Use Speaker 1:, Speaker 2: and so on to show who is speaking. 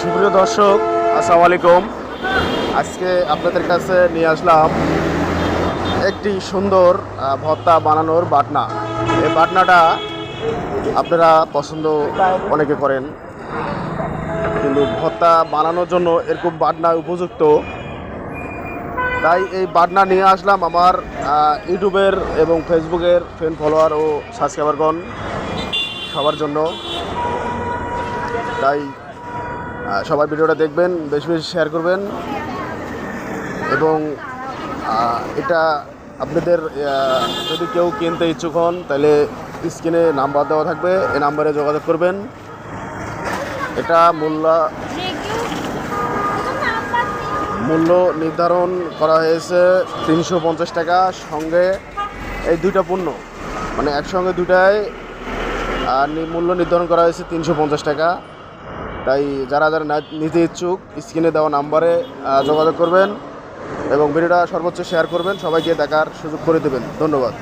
Speaker 1: সুপ্রিয় দর্শক, আসসালামু আলাইকুম। আজকে আপনাদের কাছে নিয়ে আসলাম একটি সুন্দর ভর্তা বানানোর বাটনা। এই বাটনাটা আপনারা পছন্দ অনেকে করেন, কিন্তু ভর্তা বানানোর জন্য এরকম বাটনা উপযুক্ত। তাই এই বাটনা নিয়ে আসলাম আমার ইউটিউবের এবং ফেসবুকের ফ্রেন্ড ফলোয়ার ও সাবস্ক্রাইবারগণ সবার জন্য। তাই সবাই ভিডিওটা দেখবেন, বেশি বেশি শেয়ার করবেন এবং এটা আপনাদের যদি কেউ কিনতে ইচ্ছুক হন তাহলে স্ক্রিনে নাম্বার দেওয়া থাকবে, এই নাম্বারে যোগাযোগ করবেন। এটা মূল্য নির্ধারণ করা হয়েছে 350 টাকা। সঙ্গে এই দুইটা পণ্য মানে একসঙ্গে দুটাই মূল্য নির্ধারণ করা হয়েছে 350 টাকা। তাই যারা যারা নিতে ইচ্ছুক স্ক্রিনে দেওয়া নাম্বারে যোগাযোগ করবেন এবং ভিডিওটা সর্বোচ্চ শেয়ার করবেন, সবাইকে দেখার সুযোগ করে দেবেন। ধন্যবাদ।